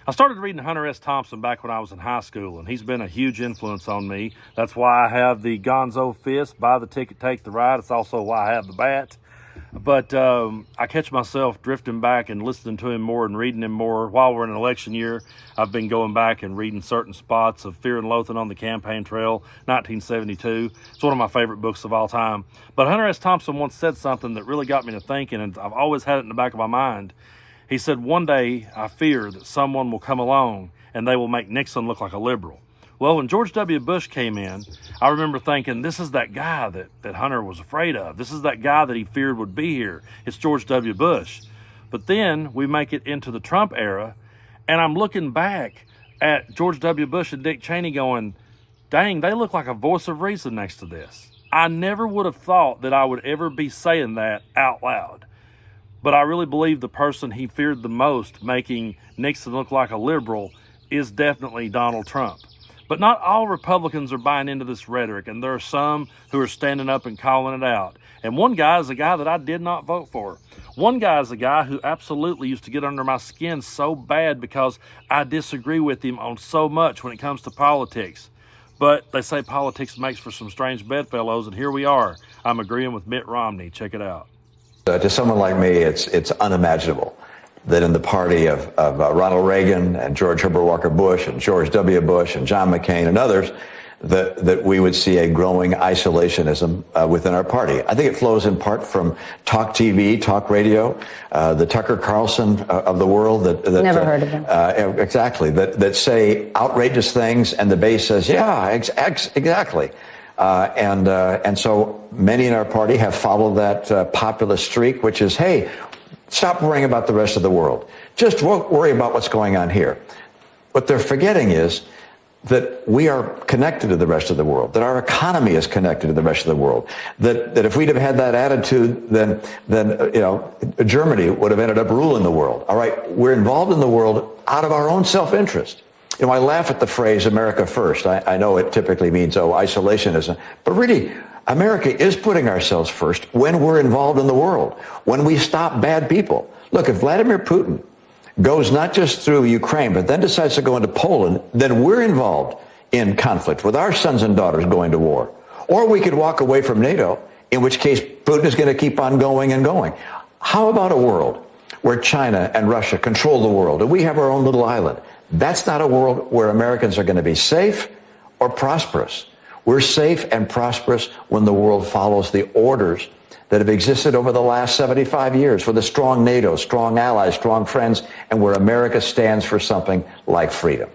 I started reading Hunter S. Thompson back when I was in high school, and he's been a huge influence on me. That's why I have the Gonzo fist, buy the ticket, take the ride. It's also why I have the bat. But I catch myself drifting back and listening to him more and reading him more. While we're in an election year, I've been going back and reading certain spots of Fear and Loathing on the Campaign Trail, 1972. It's one of my favorite books of all time. But Hunter S. Thompson once said something that really got me to thinking, and I've always had it in the back of my mind. He said, one day I fear that someone will come along and they will make Nixon look like a liberal. Well, when George W. Bush came in, I remember thinking, this is that guy that Hunter was afraid of. This is that guy that he feared would be here. It's George W. Bush. But then we make it into the Trump era, and I'm looking back at George W. Bush and Dick Cheney going, dang, they look like a voice of reason next to this. I never would have thought that I would ever be saying that out loud. But I really believe the person he feared the most making Nixon look like a liberal is definitely Donald Trump. But not all Republicans are buying into this rhetoric, and there are some who are standing up and calling it out. And one guy is a guy that I did not vote for. One guy is a guy who absolutely used to get under my skin so bad because I disagree with him on so much when it comes to politics. But they say politics makes for some strange bedfellows, and here we are. I'm agreeing with Mitt Romney. Check it out. To someone like me, it's unimaginable that in the party of Ronald Reagan and George Herbert Walker Bush and George W. Bush and John McCain and others, that we would see a growing isolationism within our party. I think it flows in part from talk TV, talk radio, the Tucker Carlson of the world. That Never heard of them. Exactly. That say outrageous things, and the base says, yeah, exactly. And so many in our party have followed that populist streak, which is, hey, stop worrying about the rest of the world. Just worry about what's going on here. What they're forgetting is that we are connected to the rest of the world, that our economy is connected to the rest of the world, that if we'd have had that attitude, then Germany would have ended up ruling the world. All right, we're involved in the world out of our own self-interest. I laugh at the phrase America first. I know it typically means, isolationism. But really, America is putting ourselves first when we're involved in the world, when we stop bad people. Look, if Vladimir Putin goes not just through Ukraine, but then decides to go into Poland, then we're involved in conflict with our sons and daughters going to war. Or we could walk away from NATO, in which case Putin is going to keep on going and going. How about a world where China and Russia control the world and we have our own little island? That's not a world where Americans are going to be safe or prosperous. We're safe and prosperous when the world follows the orders that have existed over the last 75 years with a strong NATO, strong allies, strong friends, and where America stands for something like freedom.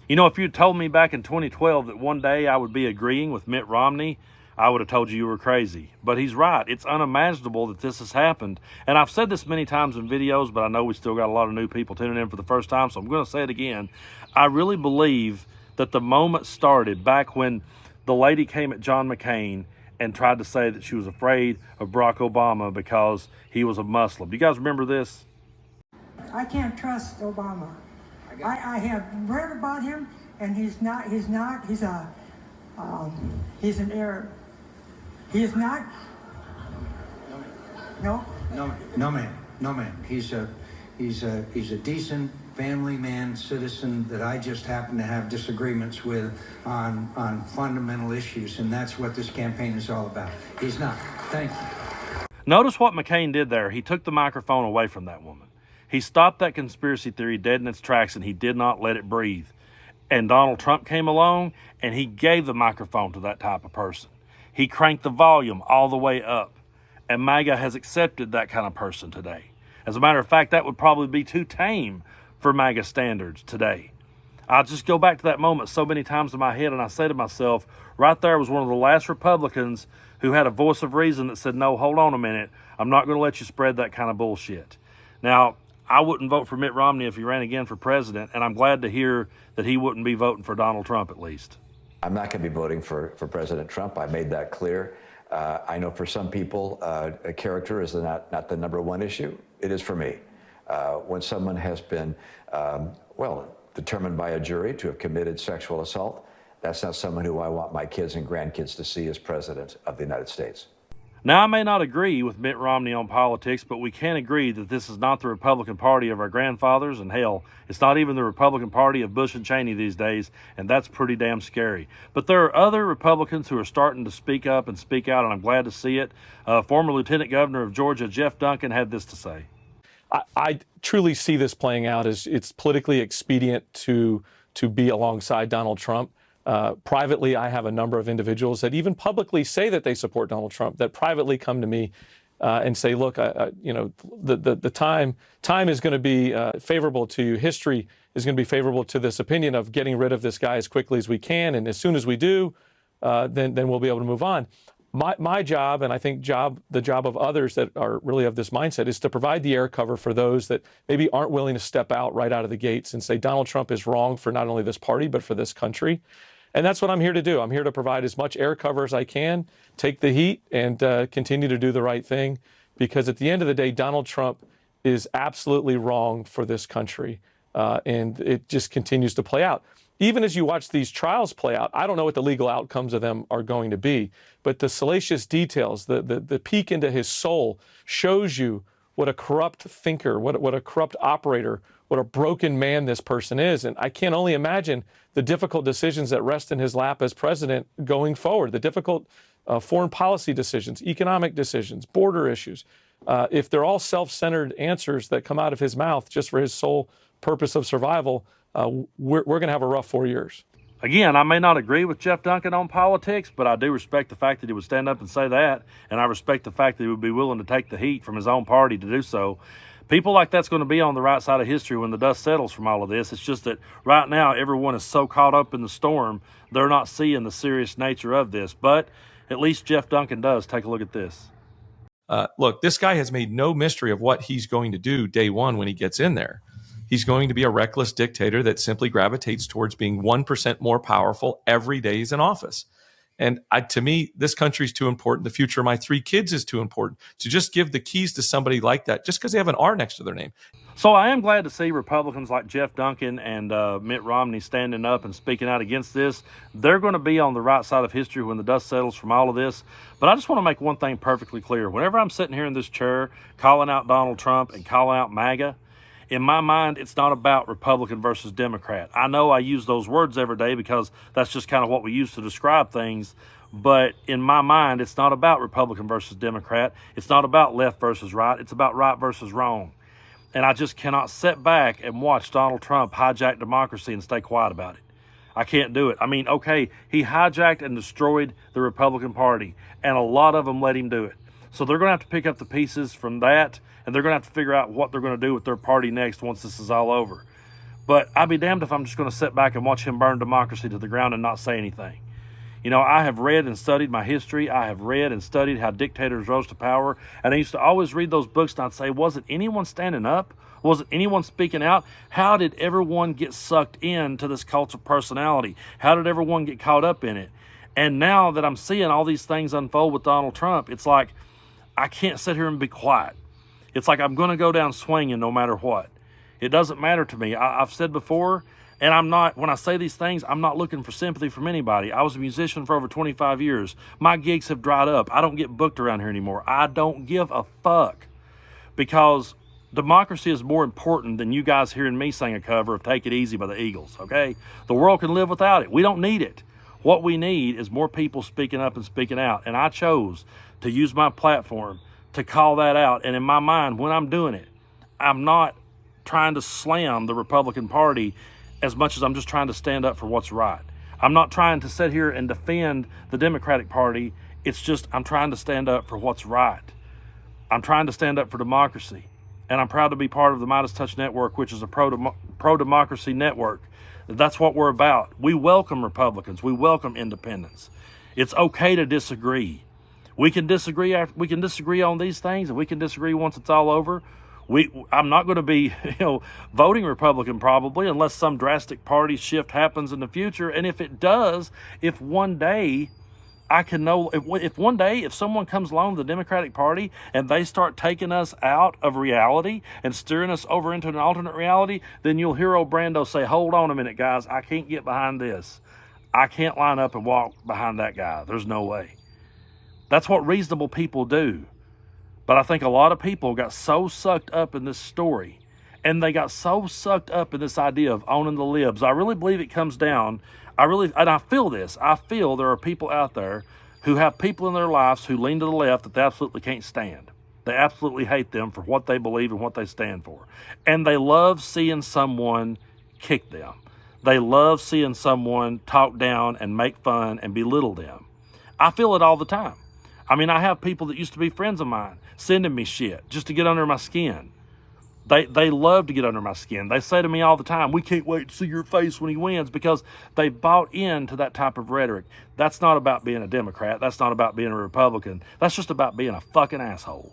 You know, if you'd told me back in 2012 that one day I would be agreeing with Mitt Romney, I would have told you were crazy. But he's right. It's unimaginable that this has happened. And I've said this many times in videos, but I know we still got a lot of new people tuning in for the first time, so I'm going to say it again. I really believe that the moment started back when the lady came at John McCain and tried to say that she was afraid of Barack Obama because he was a Muslim. Do you guys remember this? I can't trust Obama. I have read about him, and he's an Arab. He is not. No, man. He's a decent family man, citizen that I just happen to have disagreements with on fundamental issues, and that's what this campaign is all about. He's not. Thank you. Notice what McCain did there. He took the microphone away from that woman. He stopped that conspiracy theory dead in its tracks, and he did not let it breathe. And Donald Trump came along, and he gave the microphone to that type of person. He cranked the volume all the way up. And Maga has accepted that kind of person today. As a matter of fact, that would probably be too tame for Maga standards today. I just go back to that moment so many times in my head, and I say to myself, right there was one of the last Republicans who had a voice of reason that said, no, hold on a minute. I'm not going to let you spread that kind of bullshit. Now, I wouldn't vote for Mitt Romney if he ran again for president, and I'm glad to hear that he wouldn't be voting for Donald Trump at least. I'm not going to be voting for President Trump. I made that clear. I know for some people, character is not the number one issue. It is for me. When someone has been, determined by a jury to have committed sexual assault, that's not someone who I want my kids and grandkids to see as president of the United States. Now, I may not agree with Mitt Romney on politics, but we can agree that this is not the Republican Party of our grandfathers, and hell, it's not even the Republican Party of Bush and Cheney these days, and that's pretty damn scary. But there are other Republicans who are starting to speak up and speak out, and I'm glad to see it. Former Lieutenant Governor of Georgia, Jeff Duncan, had this to say. I truly see this playing out as it's politically expedient to be alongside Donald Trump. Privately, I have a number of individuals that even publicly say that they support Donald Trump, that privately come to me and say, look, the time is going to be favorable to you. History is going to be favorable to this opinion of getting rid of this guy as quickly as we can. And as soon as we do, then we'll be able to move on. My job, and I think the job of others that are really of this mindset, is to provide the air cover for those that maybe aren't willing to step out right out of the gates and say Donald Trump is wrong for not only this party, but for this country. And that's what I'm here to do. I'm here to provide as much air cover as I can, take the heat, and continue to do the right thing. Because at the end of the day, Donald Trump is absolutely wrong for this country. And it just continues to play out. Even as you watch these trials play out, I don't know what the legal outcomes of them are going to be. But the salacious details, the peek into his soul shows you what a corrupt thinker, what a corrupt operator, what a broken man this person is. And I can only imagine the difficult decisions that rest in his lap as president going forward, the difficult foreign policy decisions, economic decisions, border issues. If they're all self-centered answers that come out of his mouth just for his sole purpose of survival, we're going to have a rough 4 years. Again, I may not agree with Jeff Duncan on politics, but I do respect the fact that he would stand up and say that, and I respect the fact that he would be willing to take the heat from his own party to do so. People like that's going to be on the right side of history when the dust settles from all of this. It's just that right now everyone is so caught up in the storm, they're not seeing the serious nature of this. But at least Jeff Duncan does. Take a look at this. Look, this guy has made no mystery of what he's going to do day one when he gets in there. He's going to be a reckless dictator that simply gravitates towards being 1% more powerful every day he's in office. And to me, this country's too important. The future of my 3 kids is too important to just give the keys to somebody like that just because they have an R next to their name. So I am glad to see Republicans like Jeff Duncan and Mitt Romney standing up and speaking out against this. They're going to be on the right side of history when the dust settles from all of this. But I just want to make one thing perfectly clear. Whenever I'm sitting here in this chair calling out Donald Trump and calling out Maga, in my mind, it's not about Republican versus Democrat. I know I use those words every day because that's just kind of what we use to describe things. But in my mind, it's not about Republican versus Democrat. It's not about left versus right. It's about right versus wrong. And I just cannot sit back and watch Donald Trump hijack democracy and stay quiet about it. I can't do it. I mean, okay, he hijacked and destroyed the Republican Party, and a lot of them let him do it. So they're going to have to pick up the pieces from that, and they're going to have to figure out what they're going to do with their party next once this is all over. But I'd be damned if I'm just going to sit back and watch him burn democracy to the ground and not say anything. You know, I have read and studied my history. I have read and studied how dictators rose to power. And I used to always read those books and I'd say, wasn't anyone standing up? Wasn't anyone speaking out? How did everyone get sucked into this cult of personality? How did everyone get caught up in it? And now that I'm seeing all these things unfold with Donald Trump, it's like I can't sit here and be quiet. It's like I'm going to go down swinging no matter what. It doesn't matter to me. I've said before, and I'm not, when I say these things, I'm not looking for sympathy from anybody. I was a musician for over 25 years. My gigs have dried up. I don't get booked around here anymore. I don't give a fuck because democracy is more important than you guys hearing me sing a cover of Take It Easy by the Eagles, okay? The world can live without it. We don't need it. What we need is more people speaking up and speaking out. And I chose to use my platform to call that out. And in my mind, when I'm doing it, I'm not trying to slam the Republican Party as much as I'm just trying to stand up for what's right. I'm not trying to sit here and defend the Democratic Party. It's just I'm trying to stand up for what's right. I'm trying to stand up for democracy. And I'm proud to be part of the Midas Touch Network, which is a pro-democracy network. That's what we're about. We welcome Republicans. We welcome independents. It's okay to disagree. We can disagree on these things, and we can disagree once it's all over. I'm not going to be, voting Republican probably unless some drastic party shift happens in the future. And if it does, if one day I can know, if someone comes along the Democratic Party and they start taking us out of reality and steering us over into an alternate reality, then you'll hear old Brando say, hold on a minute, guys, I can't get behind this. I can't line up and walk behind that guy. There's no way. That's what reasonable people do. But I think a lot of people got so sucked up in this story, and they got so sucked up in this idea of owning the libs. I really believe it comes down, and I feel this. I feel there are people out there who have people in their lives who lean to the left that they absolutely can't stand. They absolutely hate them for what they believe and what they stand for. And they love seeing someone kick them. They love seeing someone talk down and make fun and belittle them. I feel it all the time. I mean, I have people that used to be friends of mine sending me shit just to get under my skin. They love to get under my skin. They say to me all the time, we can't wait to see your face when he wins, because they bought into that type of rhetoric. That's not about being a Democrat. That's not about being a Republican. That's just about being a fucking asshole.